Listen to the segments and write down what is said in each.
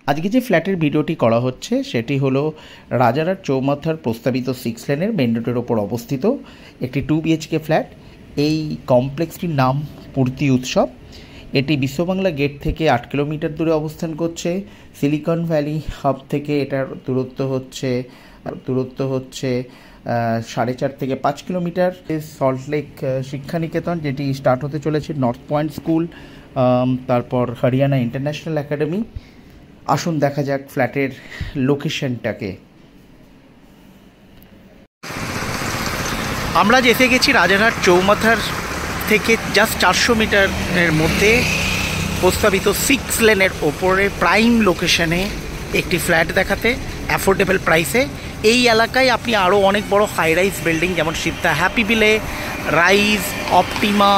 আজকে যে ফ্ল্যাটের ভিডিওটি করা হচ্ছে সেটি হলো রাজারহাট চৌমাথার প্রস্তাবিত 6 লেনের মেন রোডের ওপর অবস্থিত একটি 2 BHK ফ্ল্যাট। এই কমপ্লেক্সটির নাম পূর্তি উৎসব। এটি বিশ্ববাংলা গেট থেকে 8 কিলোমিটার দূরে অবস্থান করছে। সিলিকন ভ্যালি হাব থেকে এটার দূরত্ব হচ্ছে 4.5 থেকে 5 কিলোমিটার। সল্টলেক শিক্ষানিকেতন যেটি স্টার্ট হতে চলেছে, নর্থ পয়েন্ট স্কুল, তারপর হরিয়ানা ইন্টারন্যাশনাল একাডেমি। আসুন দেখা যাক ফ্ল্যাটের লোকেশনটাকে। আমরা এসে গেছি রাজারহাট চৌমাথার থেকে জাস্ট 400 মিটারের মধ্যে প্রস্তাবিত 6 লেনের ওপরে প্রাইম লোকেশনে একটি ফ্ল্যাট দেখাতে, অ্যাফোর্ডেবল প্রাইসে। এই এলাকায় আপনি আরও অনেক বড় হাই রাইজ বিল্ডিং যেমন Siddha happy ville, rise, optima,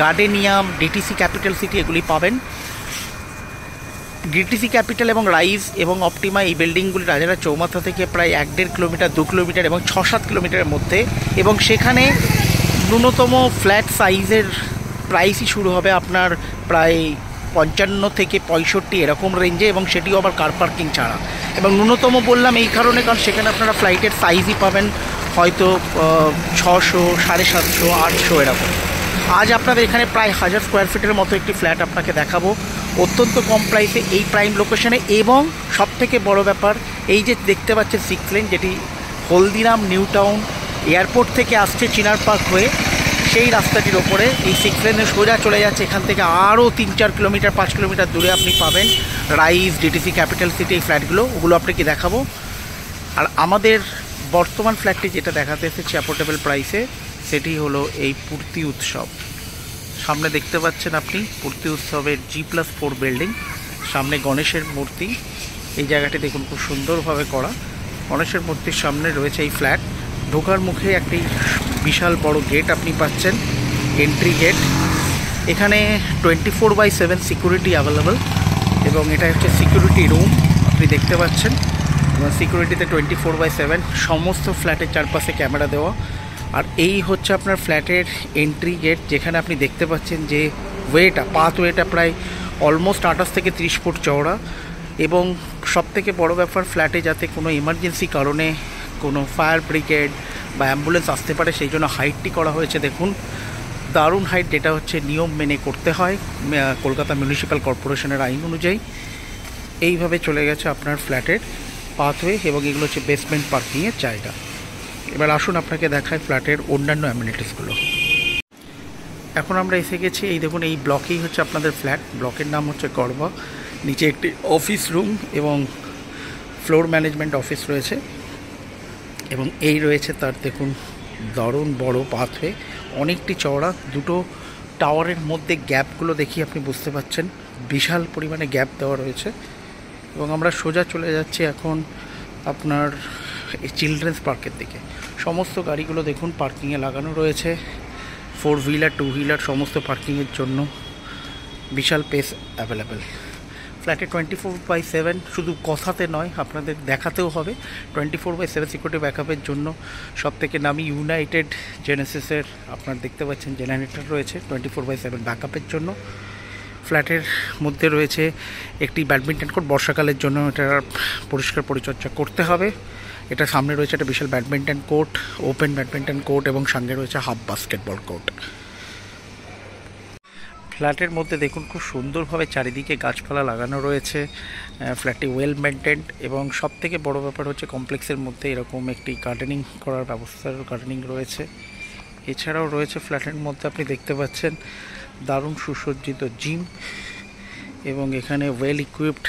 gardenium, DTC capital city এগুলি পাবেন। ডিটিসি ক্যাপিটাল এবং রাইজ এবং অপটিমা এই বিল্ডিংগুলি রাজারহাট চৌমাথা থেকে প্রায় 1.5 কিলোমিটার, 2 কিলোমিটার এবং 6-7 কিলোমিটারের মধ্যে। এবং সেখানে ন্যূনতম ফ্ল্যাট সাইজের প্রাইসই শুরু হবে আপনার প্রায় 55 থেকে 65 এরকম রেঞ্জে, এবং সেটিও আবার কার পার্কিং ছাড়া। এবং ন্যূনতম বললাম এই কারণে, কারণ সেখানে আপনারা ফ্লাইটের সাইজই পাবেন হয়তো 600, 750, 800 এরকম। আজ আপনাদের এখানে প্রায় 1000 স্কোয়ার ফিটের মতো একটি ফ্ল্যাট আপনাকে দেখাবো অত্যন্ত কম প্রাইসে এই প্রাইম লোকেশনে। এবং সবথেকে বড় ব্যাপার, এই যে দেখতে পাচ্ছেন 6 লেন, যেটি হলদিরাম নিউ টাউন এয়ারপোর্ট থেকে আসছে চিনার পার্ক হয়ে, সেই রাস্তাটির ওপরে এই 6 লেনে সোজা চলে যাচ্ছে। এখান থেকে আরও 3-4 কিলোমিটার, 5 কিলোমিটার দূরে আপনি পাবেন রাইজ, ডিটিসি ক্যাপিটাল সিটি এই ফ্ল্যাটগুলো। ওগুলো আপনাকে দেখাবো। আর আমাদের বর্তমান ফ্ল্যাটটি যেটা দেখাতে এসেছে অ্যাফোর্ডেবল প্রাইসে, সেটি হলো এই পূর্তি উৎসব। সামনে দেখতে পাচ্ছেন আপনি পূর্তি উৎসবের G+4 বিল্ডিং, সামনে গণেশের মূর্তি। এই জায়গাটি দেখুন খুব সুন্দরভাবে করা। গণেশের মূর্তির সামনে রয়েছে এই ফ্ল্যাট। ঢোকার মুখে একটি বিশাল বড় গেট আপনি পাচ্ছেন, এন্ট্রি গেট। এখানে 24/7 সিকিউরিটি অ্যাভেলেবল, এবং এটা হচ্ছে সিকিউরিটি রুম আপনি দেখতে পাচ্ছেন। এবং সিকিউরিটিতে 24/7 সমস্ত ফ্ল্যাটের চারপাশে ক্যামেরা দেওয়া। আর এই হচ্ছে আপনার ফ্ল্যাটের এন্ট্রি গেট, যেখানে আপনি দেখতে পাচ্ছেন যে পাথওয়েটা প্রায় অলমোস্ট 28 থেকে 30 ফুট চওড়া। এবং সবথেকে বড় ব্যাপার, ফ্ল্যাটে যাতে কোনো এমার্জেন্সি কারণে কোনো ফায়ার ব্রিগেড বা অ্যাম্বুলেন্স আসতে পারে, সেই জন্য হাইটটি করা হয়েছে দেখুন, দারুণ হাইট, যেটা হচ্ছে নিয়ম মেনে করতে হয় কলকাতা মিউনিসিপ্যাল কর্পোরেশনের আইন অনুযায়ী। এইভাবে চলে গেছে আপনার ফ্ল্যাটের পাথওয়ে, এবং এগুলো হচ্ছে বেসমেন্ট পার্কিংয়ের জায়গা। এবার আসুন আপনাকে দেখায় ফ্ল্যাটের অন্যান্য অ্যামিনিটিসগুলো। এখন আমরা এসে গেছি, এই দেখুন এই ব্লকেই হচ্ছে আপনাদের ফ্ল্যাট। ব্লকের নাম হচ্ছে গড়বা। নিচে একটি অফিস রুম এবং ফ্লোর ম্যানেজমেন্ট অফিস রয়েছে, এবং এই রয়েছে তার দেখুন দারুণ বড় পাথওয়ে, অনেকটি চওড়া। দুটো টাওয়ারের মধ্যে গ্যাপগুলো দেখি আপনি বুঝতে পাচ্ছেন, বিশাল পরিমাণে গ্যাপ দেওয়া রয়েছে। এবং আমরা সোজা চলে যাচ্ছি এখন আপনার এই চিলড্রেন্স পার্কের দিকে। সমস্ত গাড়িগুলো দেখুন পার্কিংয়ে লাগানো রয়েছে, 4 হুইলার 2 হুইলার সমস্ত পার্কিংয়ের জন্য বিশাল পেস অ্যাভেলেবেল। ফ্ল্যাটে 24/7 শুধু কথাতে নয়, আপনাদের দেখাতেও হবে। 24/7 সিকিউরিটি ব্যাকআপের জন্য সবথেকে নামি ইউনাইটেড জেনেসিসের আপনার দেখতে পাচ্ছেন জেনারেটর রয়েছে 24/7 ব্যাকআপের জন্য। ফ্ল্যাটের মধ্যে রয়েছে একটি ব্যাডমিন্টন কোর্ট, বর্ষাকালের জন্য এটা পরিষ্কার পরিচর্যা করতে হবে। এটা সামনে রয়েছে একটা বিশাল badminton court, open badminton court, এবং সঙ্গে রয়েছে হাফ বাস্কেটবল কোর্ট। ফ্ল্যাটের মধ্যে দেখুন খুব সুন্দরভাবে চারিদিকে গাছপালা লাগানো রয়েছে। ফ্ল্যাটটি ওয়েল মেনটেন্ড, এবং সবথেকে বড় ব্যাপার হচ্ছে কমপ্লেক্সের মধ্যে এরকম একটি গার্ডেনিং করার গার্ডেনিং রয়েছে। এছাড়াও রয়েছে ফ্ল্যাটের মধ্যে আপনি দেখতে পাচ্ছেন দারুণ সুসজ্জিত জিম, এবং এখানে ওয়েল ইকুইপড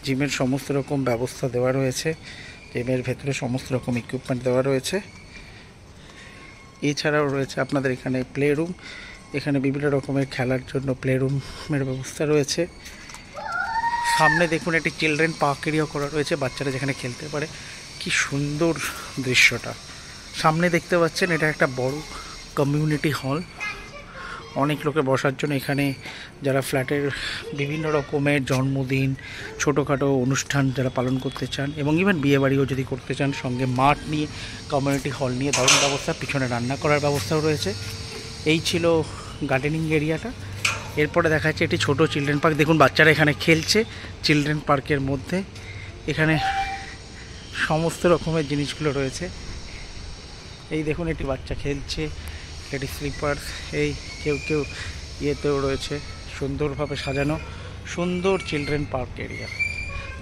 জিমের সমস্ত রকম ব্যবস্থা দেওয়া রয়েছে। জিমের ভেতরে সমস্ত রকম ইকুইপমেন্ট দেওয়া রয়েছে। এছাড়াও রয়েছে আপনাদের এখানে প্লে রুম, এখানে বিভিন্ন রকমের খেলার জন্য প্লে রুমের ব্যবস্থা রয়েছে। সামনে দেখুন একটি চিলড্রেন পার্ক এরিয়া করা রয়েছে, বাচ্চারা যেখানে খেলতে পারে। কি সুন্দর দৃশ্যটা সামনে দেখতে পাচ্ছেন। এটা একটা বড় কমিউনিটি হল, অনেক লোকে বসার জন্য। এখানে যারা ফ্ল্যাটের বিভিন্ন রকমের জন্মদিন, ছোটোখাটো অনুষ্ঠান যারা পালন করতে চান, এবং ইভেন বিয়েবাড়িও যদি করতে চান, সঙ্গে মাঠ নিয়ে কমিউনিটি হল নিয়ে দারুণ ব্যবস্থা, পিছনে রান্না করার ব্যবস্থাও রয়েছে। এই ছিল গার্ডেনিং এরিয়াটা। এরপরে দেখা যাচ্ছে একটি ছোট চিলড্রেন পার্ক। দেখুন বাচ্চারা এখানে খেলছে চিলড্রেন পার্কের মধ্যে। এখানে সমস্ত রকমের জিনিসগুলো রয়েছে। এই দেখুন একটি বাচ্চা খেলছে, এটি স্লিপার্স, এই কেউ কেউ ইয়েতেও রয়েছে। সুন্দরভাবে সাজানো সুন্দর চিলড্রেন পার্ক এরিয়া।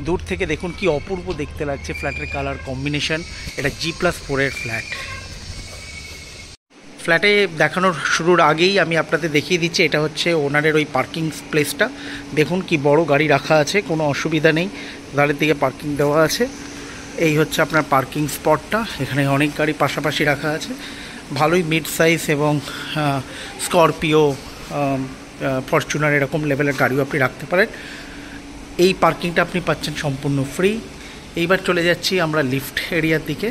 দূর থেকে দেখুন কি অপূর্ব দেখতে লাগছে ফ্ল্যাটের কালার কম্বিনেশন। এটা G+4 ফ্ল্যাট। ফ্ল্যাটে দেখানোর শুরুর আগেই আমি আপনাদের দেখিয়ে দিচ্ছি, এটা হচ্ছে ওনারের ওই পার্কিং প্লেসটা। দেখুন কি বড় গাড়ি রাখা আছে, কোনো অসুবিধা নেই, গাড়ির দিকে পার্কিং দেওয়া আছে। এই হচ্ছে আপনার পার্কিং স্পটটা। এখানে অনেক গাড়ি পাশাপাশি রাখা আছে। ভালোই মিড সাইজ এবং স্করপিও, ফরচুনার এরকম লেভেলের গাড়িও আপনি রাখতে পারেন। এই পার্কিংটা আপনি পাচ্ছেন সম্পূর্ণ ফ্রি। এইবার চলে যাচ্ছি আমরা লিফট এরিয়ার দিকে।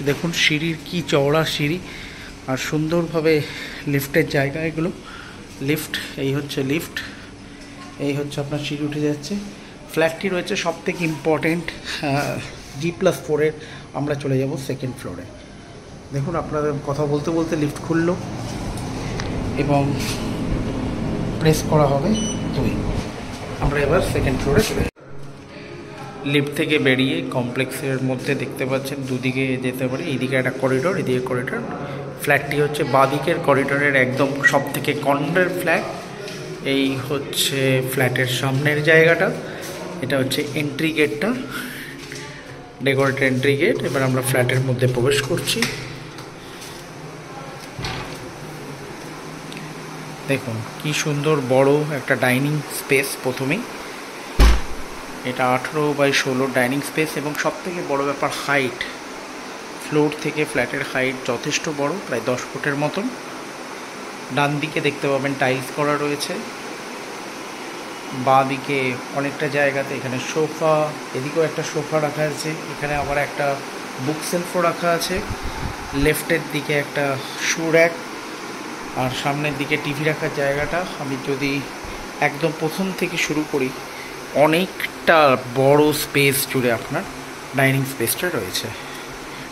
দেখুন সিঁড়ির কি চওড়া সিঁড়ি, আর সুন্দরভাবে লিফটের জায়গা এগুলো। লিফট, এই হচ্ছে লিফট, এই হচ্ছে আপনার সিঁড়ি উঠে যাচ্ছে। ফ্ল্যাটটি রয়েছে সবথেকে ইম্পর্টেন্ট G+4। আমরা চলে যাব সেকেন্ড ফ্লোরে। দেখুন আপনাদের কথা বলতে বলতে লিফট খুললো এবং প্রেস করা হবে 2। আমরা এবার সেকেন্ড ফ্লোরে চলে যাব। লিফট থেকে বেরিয়ে কমপ্লেক্সের মধ্যে দেখতে পাচ্ছেন দুদিকে যেতে পারে। এইদিকে একটা করিডোর, এদিকে করিডোর। ফ্ল্যাটটি হচ্ছে বাঁদিকের করিডোরের একদম সব থেকে কর্নার ফ্ল্যাট। এই হচ্ছে ফ্ল্যাটের সামনের জায়গাটা, এটা হচ্ছে এন্ট্রি গেটটা, ডেকোরেটেড এন্ট্রি গেট। এবার আমরা ফ্ল্যাটের মধ্যে প্রবেশ করছি। দেখুন কি সুন্দর বড় একটা ডাইনিং স্পেস। প্রথমেই এটা 18x16 ডাইনিং স্পেস এবং সবথেকে বড় ব্যাপার হাইট। ফ্লোর থেকে ফ্ল্যাটের হাইট যথেষ্ট বড়, প্রায় 10 ফুটের মতন। ডান দিকে দেখতে পাবেন টাইলস করা রয়েছে। বাঁ দিকে অনেকটা জায়গাতে এখানে সোফা, এদিকেও একটা সোফা রাখা আছে, এখানে আবার একটা বুক সেলফও রাখা আছে। লেফটের দিকে একটা শু র্যাক, আর সামনের দিকে টিভি রাখার জায়গাটা। আমি যদি একদম প্রথম থেকে শুরু করি, অনেকটা বড় স্পেস জুড়ে আপনার ডাইনিং স্পেসটা রয়েছে।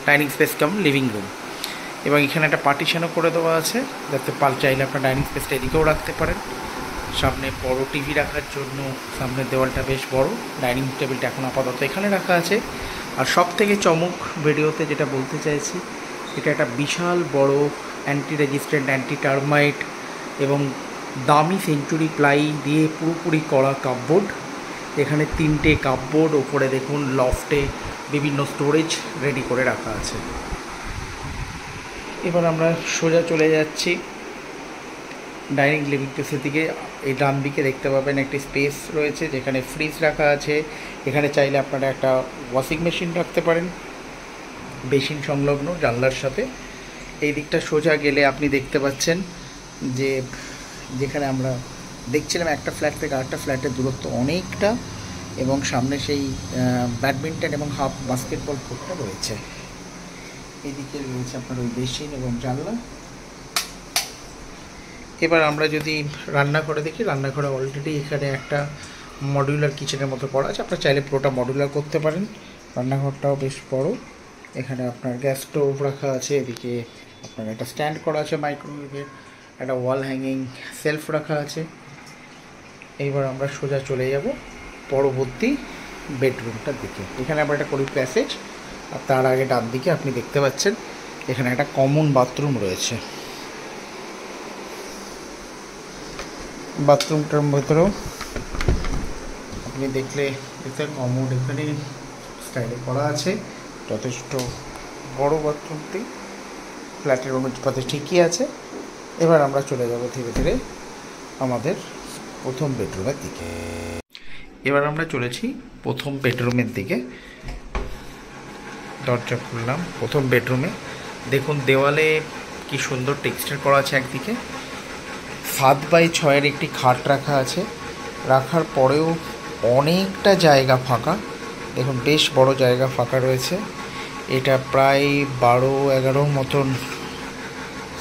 ডাইনিং স্পেস কাম লিভিং রুম। এবং এখানে একটা পার্টিশনও করে দেওয়া আছে, যাতে চাইলে আপনার ডাইনিং স্পেসটা এদিকেও রাখতে পারেন। সামনে বড় টিভি রাখার জন্য সামনের দেওয়ালটা বেশ বড়। ডাইনিং টেবিলটা এখন আপাতত এখানে রাখা আছে। আর সব থেকে চমক ভিডিওতে যেটা বলতে চাইছি, এটা একটা বিশাল বড় অ্যান্টি রেজিস্ট্যান্ট, অ্যান্টি টার্মাইট এবং দামি সেঞ্চুরি প্লাই দিয়ে পুরোপুরি করা কাপবোর্ড। এখানে 3টে কাপবোর্ড, ওপরে দেখুন লফটে বিভিন্ন স্টোরেজ রেডি করে রাখা আছে। এবার আমরা সোজা চলে যাচ্ছি ডাইনিং লিভিং স্পেসের দিকে। এই ডান দিকে দেখতে পাবেন একটি স্পেস রয়েছে যেখানে ফ্রিজ রাখা আছে। এখানে চাইলে আপনারা একটা ওয়াশিং মেশিন রাখতে পারেন বেসিন সংলগ্ন জানলার সাথে। এই দিকটা সোজা গেলে আপনি দেখতে পাচ্ছেন যে যেখানে আমরা দেখছিলাম একটা ফ্ল্যাট থেকে আরেকটা ফ্ল্যাটের দূরত্ব অনেকটা, এবং সামনে সেই ব্যাডমিন্টন এবং হাফ বাস্কেটবল কোর্টটা রয়েছে। এদিকে রয়েছে আপনার ওই বেসিন এবং জানলা। এবার আমরা যদি রান্নাঘরে দেখি, রান্নাঘরে অলরেডি এখানে একটা মডিউলার কিচেনের মতো করা আছে। আপনারা চাইলে পুরোটা মডিউলার করতে পারেন। রান্নাঘরটাও বেশ বড়। এখানে আপনার গ্যাস স্টোভ রাখা আছে, এদিকে আপনার একটা স্ট্যান্ড করা আছে মাইক্রোওয়েভের, একটা ওয়াল হ্যাঙ্গিং সেলফ রাখা আছে। এইবার আমরা সোজা চলে যাব পরবর্তী বেডরুমটার দিকে। এখানে আমরা একটা করি প্যাসেজ, আর তার আগে ডান দিকে আপনি দেখতে পাচ্ছেন এখানে একটা কমন বাথরুম রয়েছে। বাথরুমটার ভেতরেও আপনি দেখলে কমোড এখানে স্টাইলে করা আছে। যথেষ্ট বড় বাথরুমটি, ফ্ল্যাটের অনুপাতে ঠিকই আছে। এবার আমরা চলে যাব ধীরে ধীরে আমাদের প্রথম বেডরুমের দিকে। এবার আমরা চলেছি প্রথম বেডরুমের দিকে। দরজা খুললাম প্রথম বেডরুমে। দেখুন দেওয়ালে কি সুন্দর টেক্সচার করা আছে। একদিকে 7x6 একটি খাট রাখা আছে। রাখার পরেও অনেকটা জায়গা ফাঁকা। দেখুন বেশ বড় জায়গা ফাঁকা রয়েছে। এটা প্রায় 12-11 মতন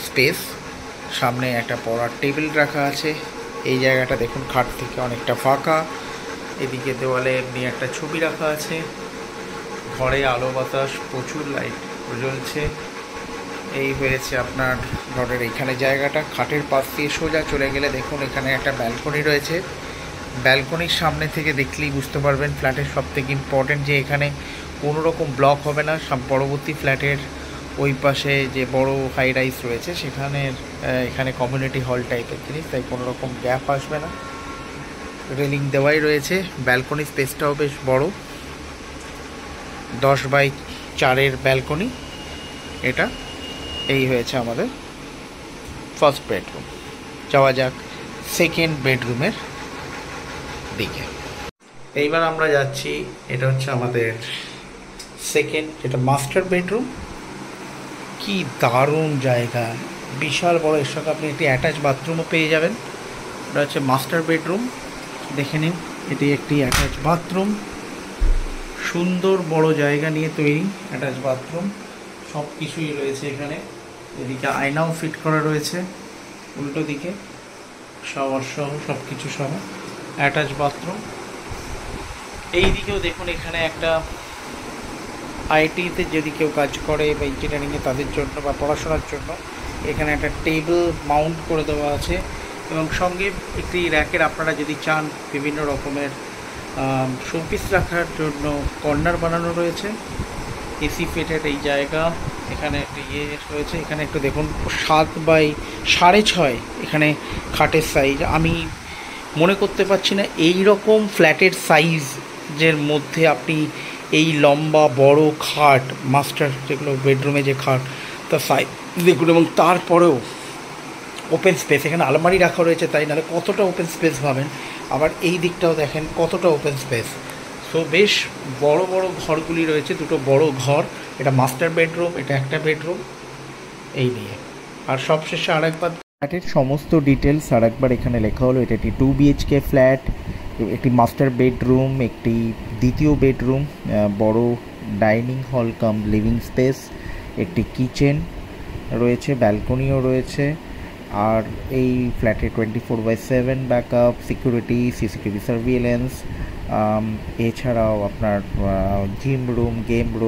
স্পেস। সামনে একটা পড়ার টেবিল রাখা আছে। এই জায়গাটা দেখুন খাট থেকে অনেকটা ফাঁকা। এদিকে দেওয়ালে এমনি একটা ছবি রাখা আছে। ঘরে আলো বাতাস প্রচুর লাইট জ্বলছে। এই হয়েছে আপনার ঘরের এইখানে জায়গাটা। খাটের পাশ দিয়ে সোজা চলে গেলে দেখুন এখানে একটা ব্যালকনি রয়েছে। ব্যালকনির সামনে থেকে দেখলেই বুঝতে পারবেন ফ্ল্যাটের সবথেকে ইম্পর্টেন্ট যে এখানে কোনো রকম ব্লক হবে না। পরবর্তী ফ্ল্যাটের ওই পাশে যে বড় হাই রাইজ রয়েছে সেখানের এখানে কমিউনিটি হল টাইপের জিনিস, তাই কোনো রকম গ্যাপ আসবে না। রেলিং দেওয়াই রয়েছে। ব্যালকনি স্পেসটাও বেশ বড়, 10x4 ব্যালকনি এটা। এই হয়েছে আমাদের ফার্স্ট বেডরুম। যাওয়া যাক সেকেন্ড বেডরুমের দিকে। এইবার আমরা যাচ্ছি, এটা হচ্ছে আমাদের সেকেন্ড, যেটা মাস্টার বেডরুম। কি দারুণ জায়গা, বিশাল বড়। এর সঙ্গে আপনি একটি অ্যাটাচ বাথরুমও পেয়ে যাবেন। এটা হচ্ছে মাস্টার বেডরুম, দেখে নিন। এটি একটি অ্যাটাচ বাথরুম, সুন্দর বড় জায়গা নিয়ে তৈরি অ্যাটাচ বাথরুম। সব কিছুই রয়েছে এখানে। এদিকে আয়নাও ফিট করা রয়েছে, উল্টো দিকে শাওয়ার সহ সব কিছু সহ অ্যাটাচ বাথরুম। এই দিকেও দেখুন, এখানে একটা আইটিতে যদি কেউ কাজ করে বা ইঞ্জিনিয়ারিংয়ে তাদের জন্য বা পড়াশোনার জন্য এখানে একটা টেবিল মাউন্ট করে দেওয়া আছে, এবং সঙ্গে একটি র্যাকের আপনারা যদি চান বিভিন্ন রকমের শোপিস রাখার জন্য কর্নার বানানো রয়েছে। এসি ফিটেড এই জায়গা। এখানে একটা রয়েছে, এখানে একটু দেখুন 7x6.5 এখানে খাটের সাইজ। আমি মনে করতে পারছি না এই রকম ফ্ল্যাটের সাইজের মধ্যে আপনি এই লম্বা বড় খাট, মাস্টার যেগুলো বেডরুমে যে খাট তার সাইজ দেখুন। এবং তারপরেও ওপেন স্পেস, এখানে আলমারি রাখা রয়েছে, তাই নাহলে কতটা ওপেন স্পেস পাবেন। আবার এই দিকটাও দেখেন কতটা ওপেন স্পেস। সো বেশ বড় বড় ঘরগুলি রয়েছে, দুটো বড় ঘর। এটা মাস্টার বেডরুম, এটা একটা বেডরুম এই নিয়ে। আর সবশেষে আরেকবার ফ্ল্যাটের সমস্ত ডিটেলস আরেকবার এখানে লেখা হলো। এটা একটি 2 BHK ফ্ল্যাট, একটি মাস্টার বেডরুম, একটি দ্বিতীয় বেডরুম, বড় ডাইনিং হল কাম লিভিং স্পেস, একটি কিচেন রয়েছে, ব্যালকনিও রয়েছে। আর এই ফ্ল্যাটে 24/7 ব্যাকআপ, সিকিউরিটি, সিসিটিভি সার্ভিলেন্স, এছাড়াও আপনার জিম রুম, গেম রুম।